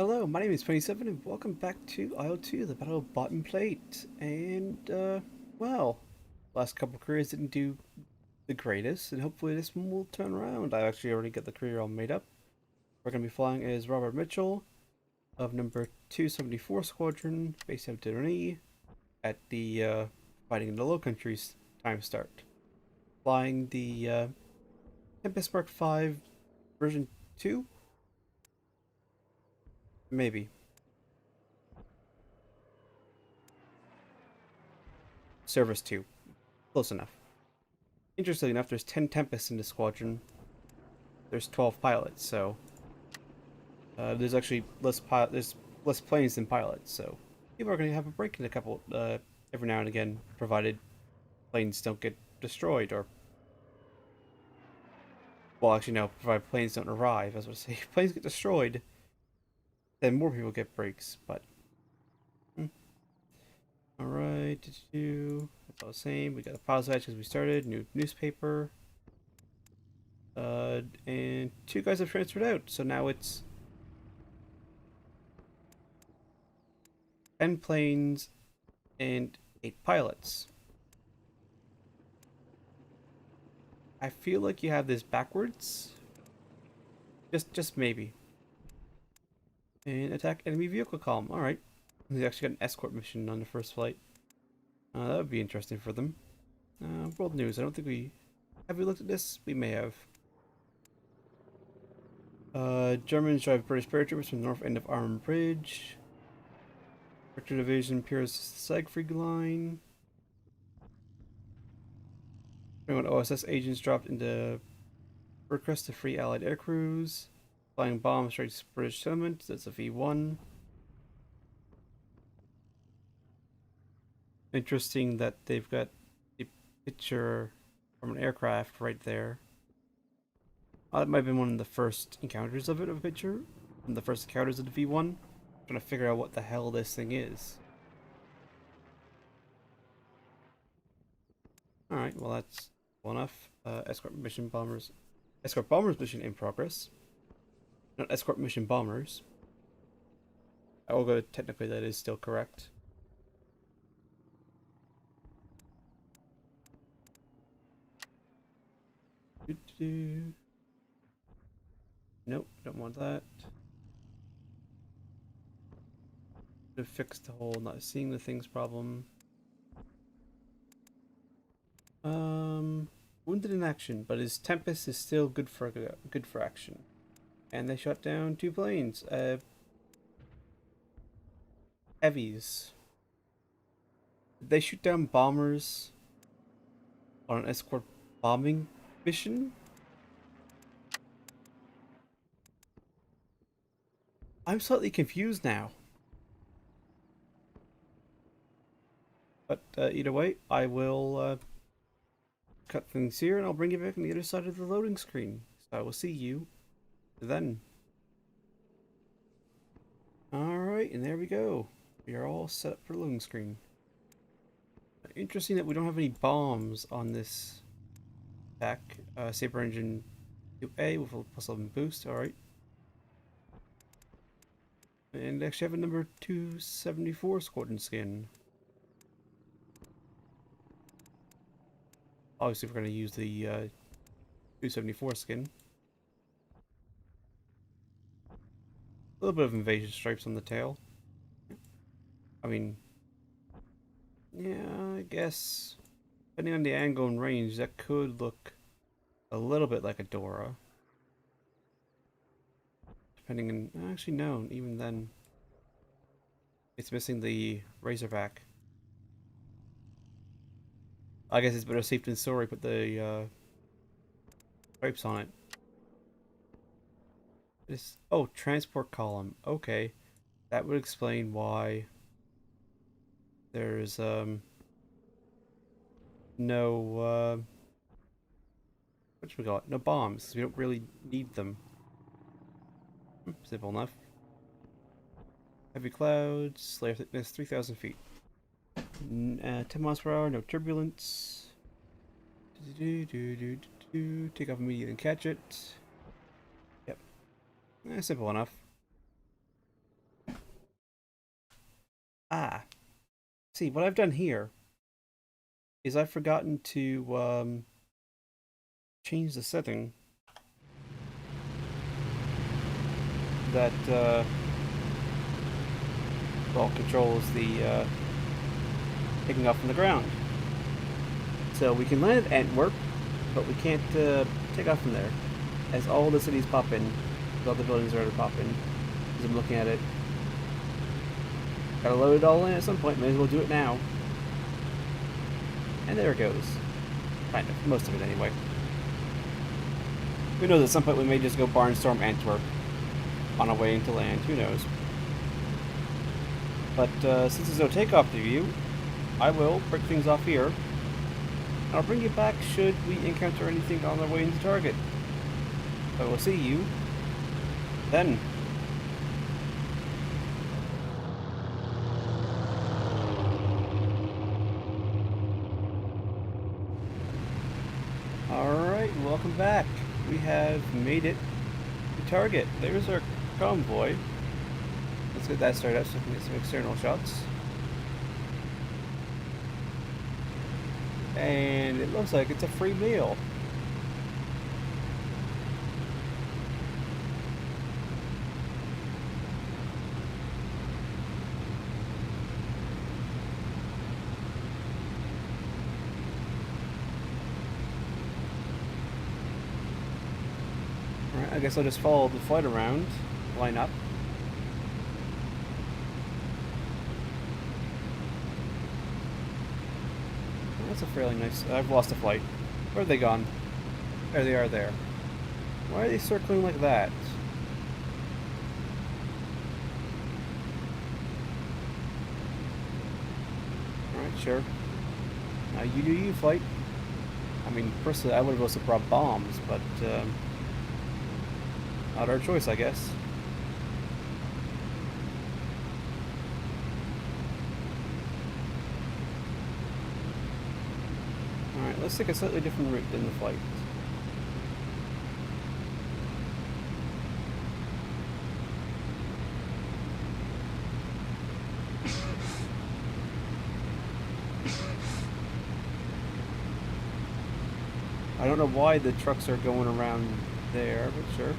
Hello, my name is 27 and welcome back to IL-2, the Battle of BottenPlate. And, well, last couple careers didn't do the greatest, and hopefully this one will turn around. I actually already got the career all made up. We're going to be flying as Robert Mitchell of number 274 Squadron, based out of Denny, at the, Fighting in the Low Countries time start. Flying the, Tempest V version 2? Maybe. Service 2. Close enough. Interestingly enough, there's 10 Tempests in the squadron. There's 12 pilots, so there's actually there's less planes than pilots. So people are going to have a break in a couple every now and again, provided planes don't get destroyed or well, actually no, provided planes don't arrive. As I was say, if planes get destroyed, then more people get breaks. But all right, did you? About the same. We got a pause badge because we started new newspaper. And two guys have transferred out, so now it's 10 planes and 8 pilots. I feel like you have this backwards. Just maybe. And attack enemy vehicle column. Alright. They actually got an escort mission on the first flight. That would be interesting for them. World news. I don't think we... Have we looked at this? We may have. Germans drive British paratroopers from the north end of Arm Bridge. Vector Division pierces the Siegfried line. 21 OSS agents dropped into request to free Allied air crews. Flying bombs straight to British settlement. That's a V1. Interesting that they've got a picture from an aircraft right there. That might have been one of the first encounters of a picture. One of the first encounters of the V1. Trying to figure out what the hell this thing is. Alright, well that's well enough. Escort mission bombers. Escort bombers mission in progress. Not escort mission bombers. Although technically that is still correct. Nope, don't want that. To fix the whole not seeing the things problem. Wounded in action, but his Tempest is still good for action. And they shot down 2 planes. Heavies. Did they shoot down bombers on an escort bombing mission? I'm slightly confused now. But either way, I will cut things here and I'll bring you back on the other side of the loading screen. So I will see you then. Alright, and there we go. We are all set up for the loading screen. Interesting that we don't have any bombs on this attack. Saber engine 2A with a +11 boost, alright. And actually have a number 274 Squadron skin. Obviously we're going to use the 274 skin. A little bit of invasion stripes on the tail. I mean, yeah, I guess depending on the angle and range, that could look a little bit like a Dora. Depending on, actually no, even then, it's missing the Razorback. I guess it's better safe than sorry. Put the stripes on it. This transport column. Okay, that would explain why there's no whatchamacallit, no bombs. We don't really need them. Simple enough. Heavy clouds, slayer thickness 3,000 feet. 10 miles per hour, no turbulence. Take off immediately and catch it. Yep. Simple enough. Ah, see, what I've done here is I've forgotten to change the setting that well, controls the taking off from the ground. So we can land at Antwerp, but we can't take off from there, as all the cities pop in, all the buildings are to pop in. As I'm looking at it, gotta load it all in at some point. May as well do it now. And there it goes. Kind of, most of it anyway. Who knows? At some point we may just go barnstorm Antwerp on our way into land. Who knows? But since there's no takeoff to view, I will break things off here. And I'll bring you back should we encounter anything on our way into target. I will see you then. Alright, welcome back. We have made it to target. There's our convoy. Let's get that started up so we can get some external shots. And it looks like it's a free meal. Alright, I guess I'll just follow the flight around, line up. That's a fairly nice... I've lost a flight. Where have they gone? There they are there. Why are they circling like that? Alright, sure. Now you do you, flight. I mean, personally, I would have also brought bombs, but... not our choice, I guess. Alright, let's take a slightly different route than the flight. I don't know why the trucks are going around there, but sure.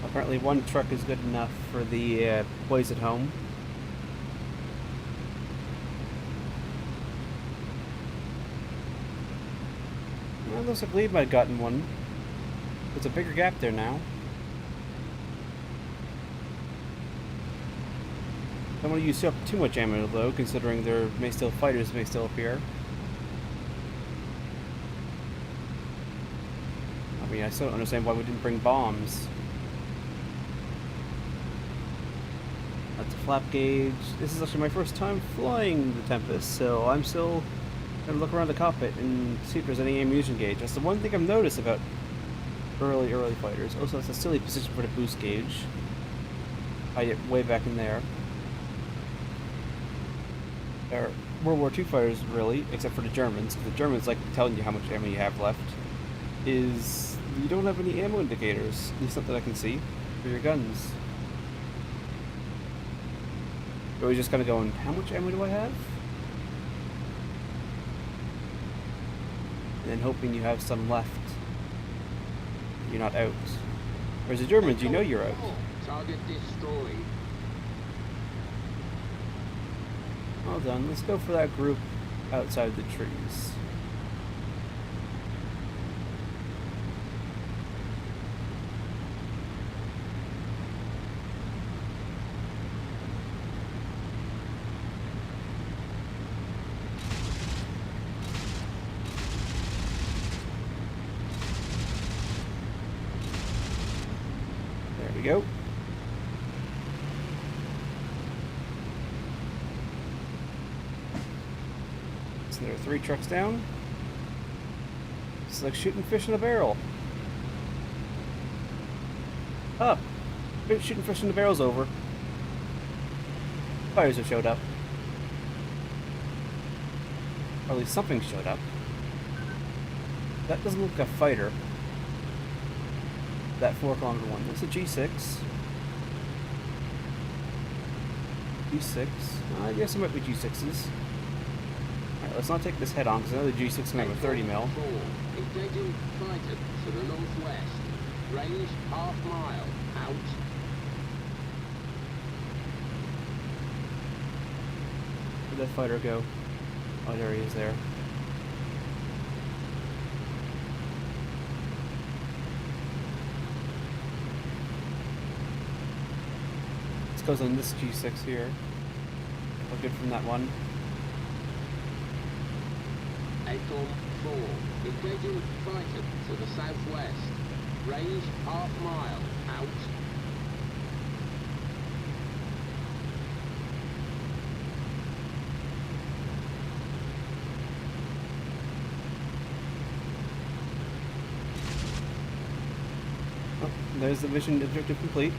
Apparently one truck is good enough for the boys at home. Well, looks like Lee might have gotten one. There's a bigger gap there now. Don't want to use up too much ammo though, considering there may still fighters may still appear. I mean, I still don't understand why we didn't bring bombs. That's a flap gauge. This is actually my first time flying the Tempest, so I'm still gonna look around the cockpit and see if there's any ammunition gauge. That's the one thing I've noticed about early fighters. Also, it's a silly position for the boost gauge. Hide it way back in there. Or World War II fighters, really, except for the Germans, because the Germans like telling you how much ammo you have left, is you don't have any ammo indicators, at least not that I can see, for your guns. You're always just kind of going, how much ammo do I have? And then hoping you have some left. You're not out. Whereas the Germans, you know you're out. Target destroyed. Well done. Let's go for that group outside the trees. There we go. So there are 3 trucks down. It's like shooting fish in a barrel. Up. Shooting fish in the barrel's over. Fires have showed up. Or at least something showed up. That doesn't look like a fighter. That 4-kilometer one. That's a G6. G6. I guess it might be G6s. Alright, let's not take this head on because I know the G6 can have a 30 mil. Engaging fighter to the northwest. Range half mile. Out. Where'd that fighter go? Oh, there he is there. This goes on this G6 here. Look good from that one. Escort 4. Engaging fighter to the southwest. Range half mile. Out. Oh, there's the mission objective complete.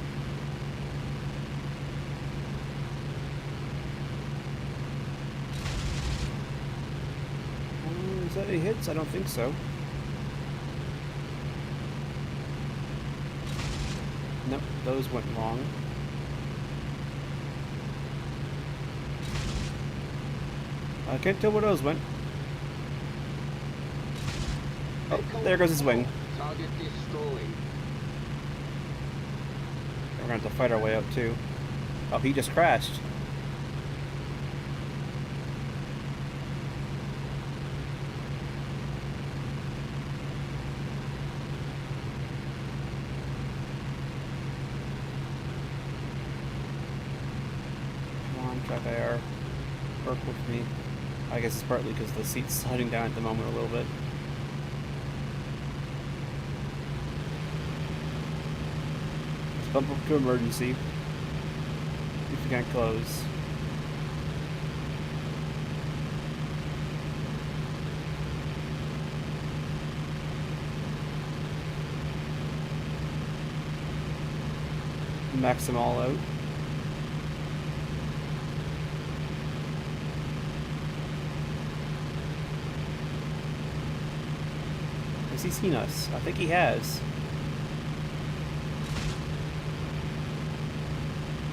Is that any hits? I don't think so. Nope, those went wrong. I can't tell where those went. Oh, there goes his wing. Target destroyed. We're gonna have to fight our way up too. Oh, he just crashed. Come on, track IR. Work with me. I guess it's partly because the seat's sliding down at the moment a little bit. Let's bump up to emergency. If we can't close. Max them all out. Has he seen us? I think he has.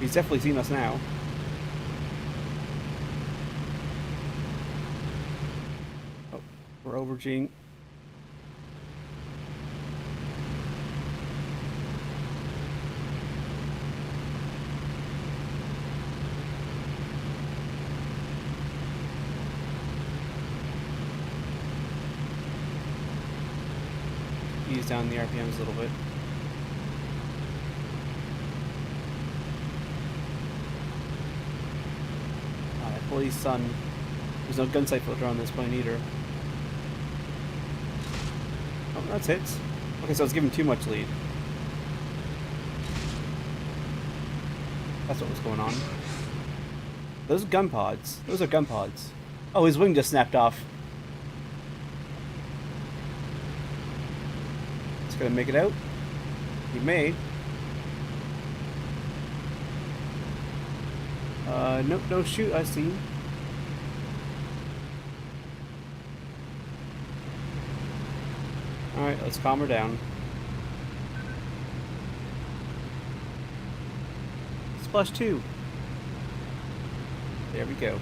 He's definitely seen us now. Oh, we're overging. Ease down the RPMs a little bit. Police sun. There's no gun sight filter on this plane either. Oh, that's hits. Okay, so it's giving too much lead. That's what was going on. Those are gun pods. Those are gun pods. Oh, his wing just snapped off. It's gonna make it out. He may. Nope, no shoot, I see. Alright, let's calm her down. Splash 2. There we go.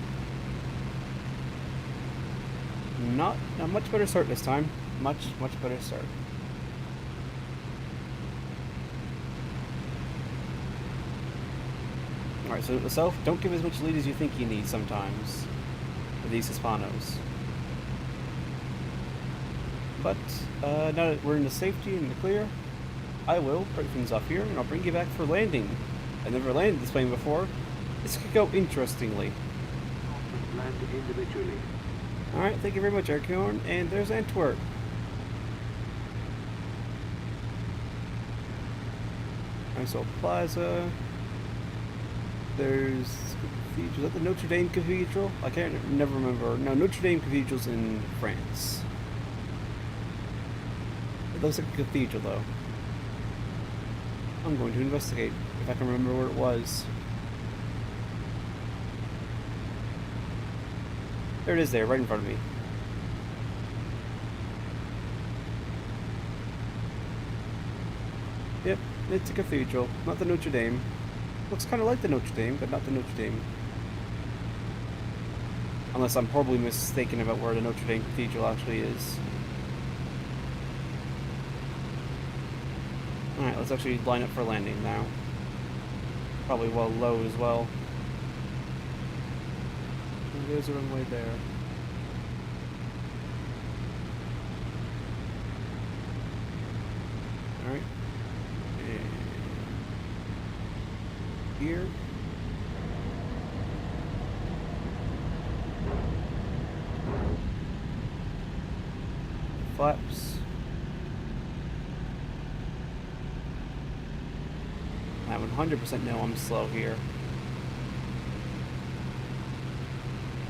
Not a much better start this time. Much better start. Alright, so the self, don't give as much lead as you think you need sometimes for these Hispanos. But, now that we're in the safety and the clear, I will break things off here and I'll bring you back for landing. I've never landed this plane before. This could go interestingly. Land individually. Alright, thank you very much, Aircorn, and there's Antwerp. Nice old plaza. There's cathedral. Is that the Notre Dame Cathedral? I can't never remember. No, Notre Dame Cathedral's in France. It looks like a cathedral though. I'm going to investigate if I can remember where it was. There it is there, right in front of me. Yep, it's a cathedral, not the Notre Dame. Looks kind of like the Notre Dame, but not the Notre Dame. Unless I'm horribly mistaken about where the Notre Dame Cathedral actually is. Alright, let's actually line up for landing now. Probably well low as well. And there's a runway there. Alright. And here. Flaps. I 100% know I'm slow here.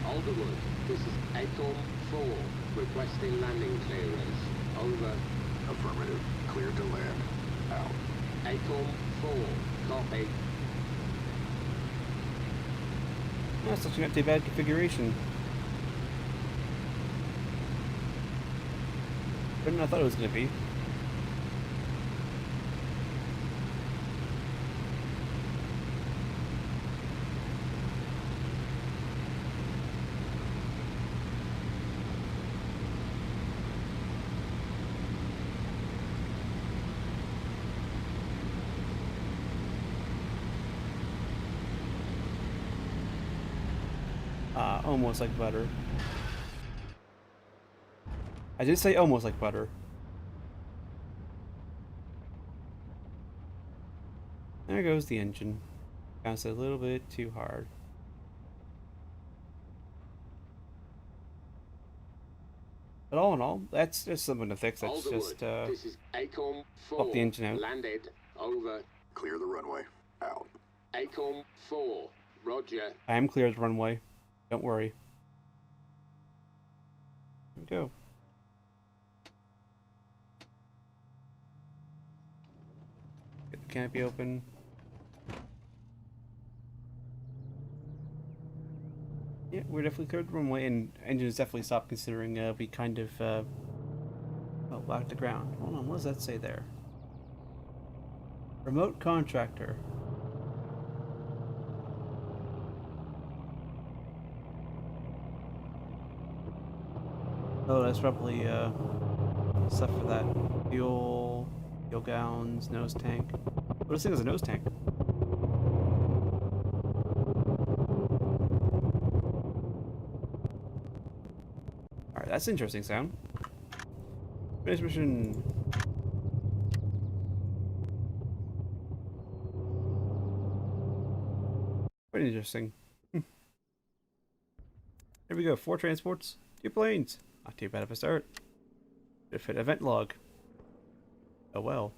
Alderwood, this is Escort 4, requesting landing clearance. Over. Affirmative. Cleared to land. Out. Escort 4, copy. That's actually not too bad configuration. Better than I thought it was going to be. Almost like butter. I did say almost like butter. There goes the engine. Bounced a little bit too hard. But all in all, that's just something to fix. That's Alderwood, just this is Escort 4, swap the engine out. landed. Over. Clear the runway. Out. Escort 4, roger. I am clear of the runway. Don't worry. Here we go. Get the canopy open. Yeah, we're definitely cleared the runway, and engines definitely stopped considering we kind of well, whacked the ground. Hold on, what does that say there? Remote contractor. Oh, that's probably stuff for that. Fuel gowns, nose tank. What does this thing as a nose tank? Alright, that's interesting sound. Finish mission. Quite interesting. Here we go. 4 transports, 2 planes. Not too bad of a start. Should fit event log. Oh well.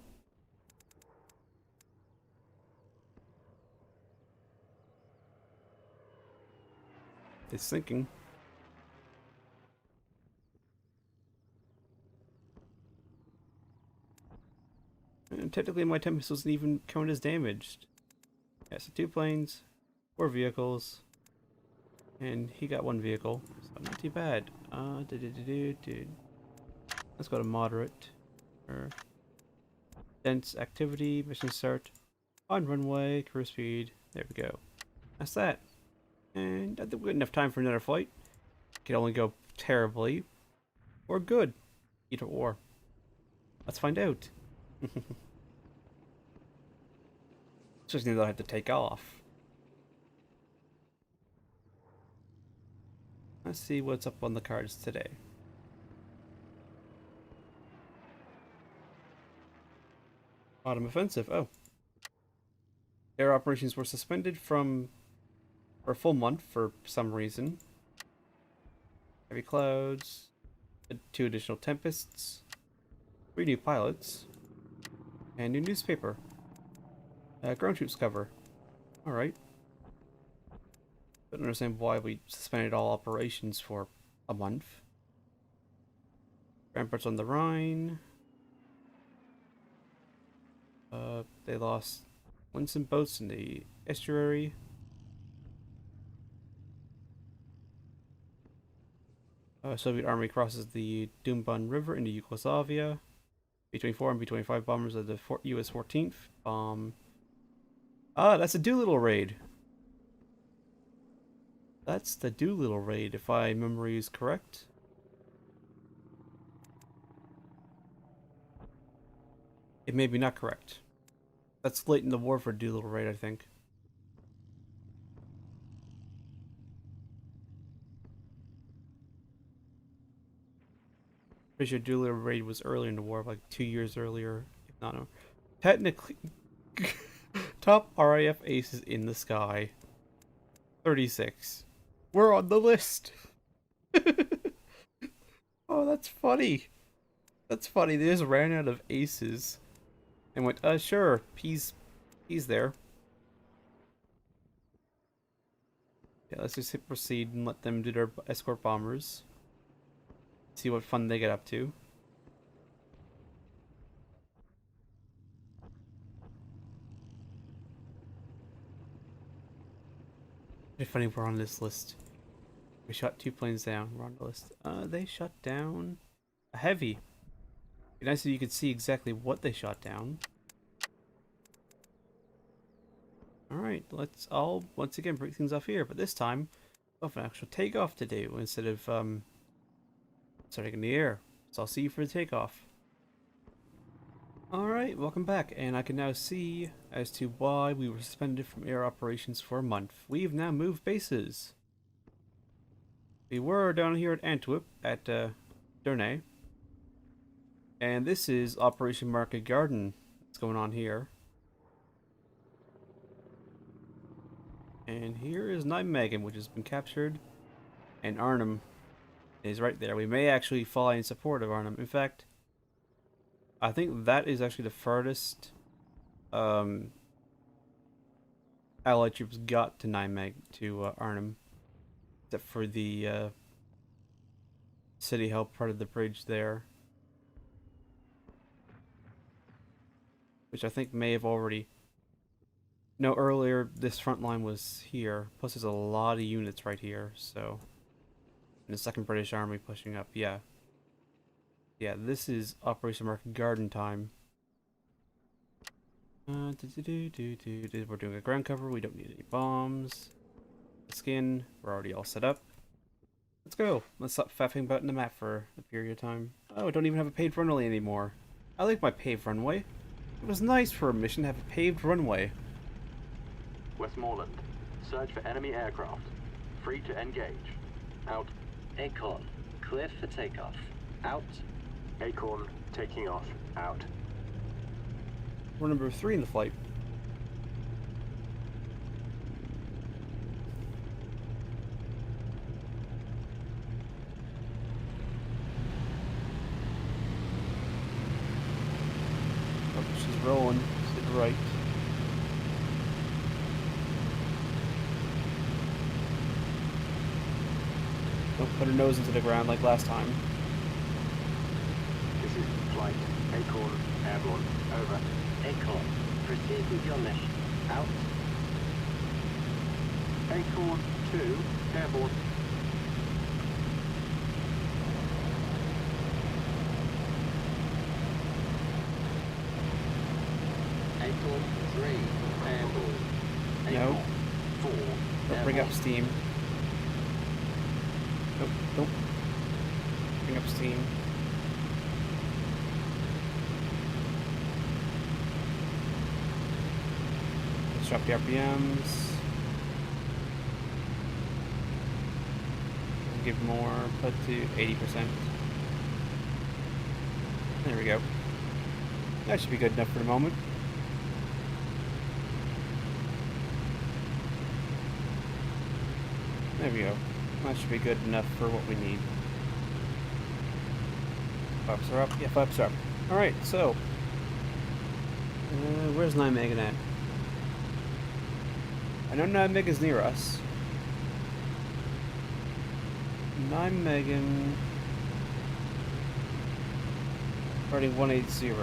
It's sinking. And technically my Tempest wasn't even counted as damaged. Yeah, so 2 planes, 4 vehicles. And he got 1 vehicle. So not too bad. Let's go to moderate. Or dense activity, mission start. On runway, cruise speed. There we go. That's that. And I think we got enough time for another flight. Could only go terribly or good. Either or. Let's find out. Just knew that I had to take off. Let's see what's up on the cards today. Autumn offensive. Oh. Air operations were suspended for a full month for some reason. Heavy clouds. 2 additional tempests. 3 new pilots. And new newspaper. Ground troops cover. Alright. Don't understand why we suspended all operations for a month. Ramparts on the Rhine. They lost some boats in the estuary. Soviet army crosses the Dumbun River into Yugoslavia. B-24 and B-25 bombers of the US 14th. Ah, that's a Doolittle raid. That's the Doolittle raid, if my memory is correct. It may be not correct. That's late in the war for Doolittle raid, I think. Pretty sure Doolittle raid was earlier in the war, like 2 years earlier, if not. No. Technically, top RAF aces in the sky. 36. We're on the list. Oh, that's funny. That's funny. They just ran out of aces and went, sure, he's there. Yeah, let's just hit proceed and let them do their escort bombers. See what fun they get up to. It's funny we're on this list. We shot 2 planes down. We're on the list. They shot down a heavy. It'd be nice if you could see exactly what they shot down. Alright, let's all once again break things off here, but this time we'll have an actual takeoff to do instead of starting in the air. So I'll see you for the takeoff. Alright, welcome back, and I can now see as to why we were suspended from air operations for a month. We've now moved bases. We were down here at Antwerp, at Dernay. And this is Operation Market Garden that's going on here. And here is Nijmegen, which has been captured. And Arnhem is right there. We may actually fly in support of Arnhem. In fact, I think that is actually the farthest Allied troops got to Nijmegen, to Arnhem. Except for the City Hall part of the bridge there. Which I think may have already... No, earlier this front line was here. Plus there's a lot of units right here, so... And the 2nd British Army pushing up, yeah. Yeah, this is Operation Market Garden time. We're doing a ground cover, we don't need any bombs. Skin, we're already all set up. Let's go. Let's stop faffing about in the map for a period of time. Oh, I don't even have a paved runway anymore. I like my paved runway. It was nice for a mission to have a paved runway. Westmoreland, search for enemy aircraft. Free to engage. Out. Acorn, clear for takeoff. Out. Acorn, taking off. Out. We're number 3 in the flight. Oh, she's rolling to the right. Don't put her nose into the ground like last time. This is flight. Acorn, airborne. Over. Acorn, proceed with your mission. Out. Acorn 2, airborne. Acorn 3, airborne. No. Acorn 4, Don't bring up airborne. steam. Nope, nope. Bring up steam. Let's drop the RPMs. Give more, put to 80%. There we go. That should be good enough for the moment. There we go. That should be good enough for what we need. Flaps are up. Yeah, flaps are up. Alright, so. Where's Nijmegen at? I know Nijmegen is near us. Nijmegen. Heading 180.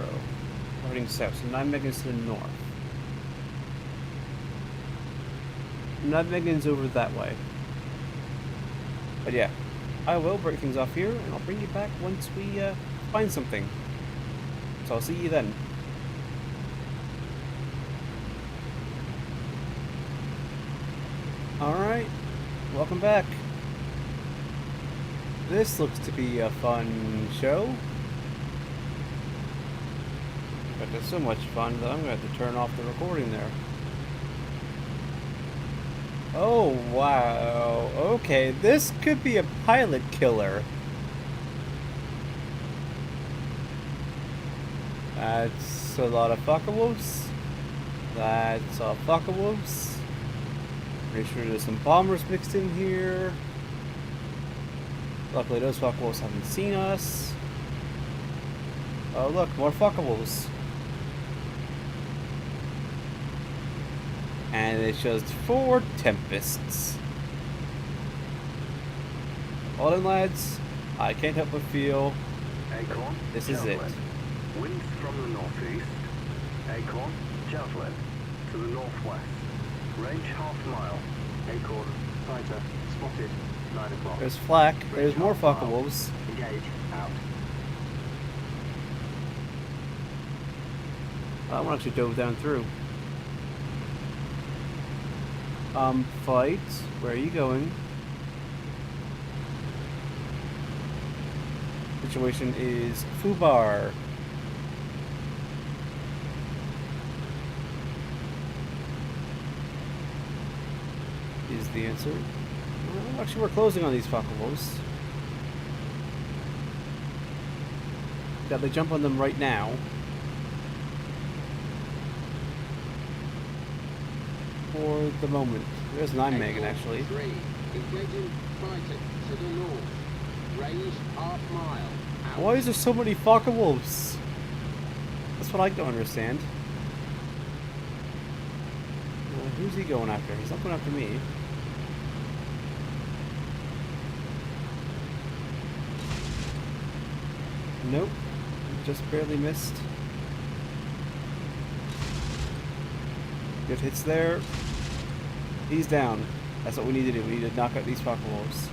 Heading south. So Nijmegen is to the north. Nijmegen's over that way. But yeah, I will break things off here, and I'll bring you back once we find something. So I'll see you then. Alright, welcome back. This looks to be a fun show. But it's so much fun that I'm going to have to turn off the recording there. Oh, wow. Okay, this could be a pilot killer. That's a lot of fuckawolves. That's a fuckawolves. Pretty sure there's some bombers mixed in here. Luckily those fuckawolves haven't seen us. Oh look, more fuckawolves. And it's just 4 Tempests. Well then lads, I can't help but feel Acorn, this is it. Winds from the northeast. Acorn, javelin. To the northwest. Range half mile. Acorn, fighter, spotted, 9 o'clock. There's flak, there's more fuckawolves. Engage, out. That one actually dove down through. Fight. Where are you going? Situation is Fubar. Is the answer. Well, actually, we're closing on these fuckawolves. Got to jump on them right now. For the moment. There's 9 Megan actually. 3. Engaging fighter to the north. Range half mile. Out. Why is there so many fuckawolves? That's what I don't understand. Who's he going after? He's not going after me. Nope. Just barely missed. Good hits there. He's down. That's what we need to do. We need to knock out these fuckawolves.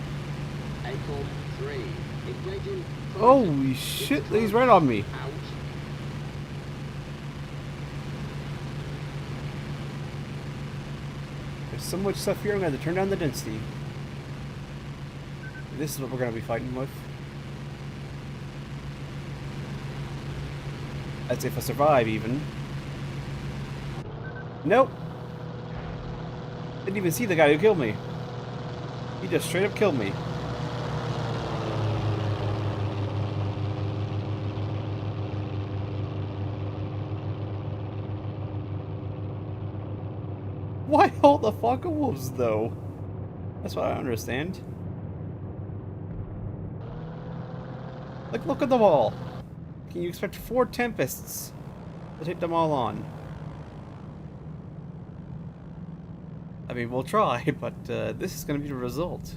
Acorn 3. Engaging fighter. Holy shit, he's right on me. Out. There's so much stuff here, I'm going to have to turn down the density. This is what we're going to be fighting with. That's if I survive, even. Nope. Didn't even see the guy who killed me. He just straight up killed me. Why all the fuckawolves, though? That's what I don't understand. Like, look at them all. Can you expect 4 Tempests to take them all on? I mean, we'll try, but this is going to be the result.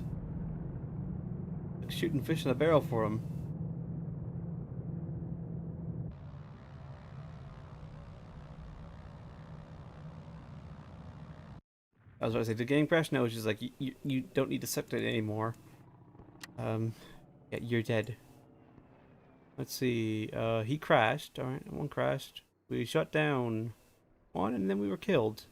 Like shooting fish in a barrel for them. I was about to say, the game crash? No, it's just like, you don't need to set it anymore. Yeah, you're dead. Let's see, he crashed, alright, one crashed. We shot down one, and then we were killed.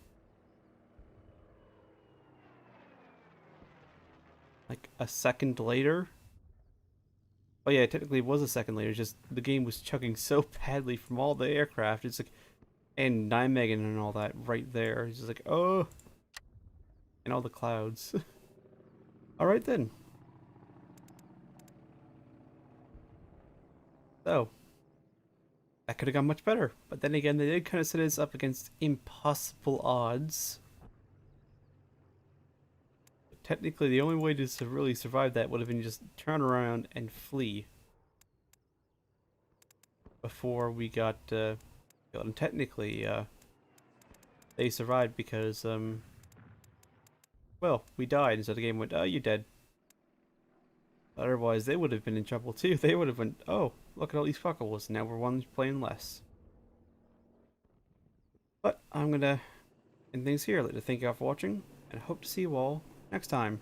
Like, a second later? Oh yeah, technically it was a second later, just the game was chugging so badly from all the aircraft, it's like, and 9 Megan and all that right there. It's just like, oh! And all the clouds. Alright then. So, that could have gone much better. But then again, they did kind of set us up against impossible odds. But technically, the only way to really survive that would have been just turn around and flee. Before we got killed. And technically, they survived because, well, we died, and so the game went, oh, you're dead. Otherwise, they would have been in trouble too. They would have went, oh, look at all these fuckawolves. Now we're one playing less. But I'm gonna end things here. I'd like to thank you all for watching, and hope to see you all next time.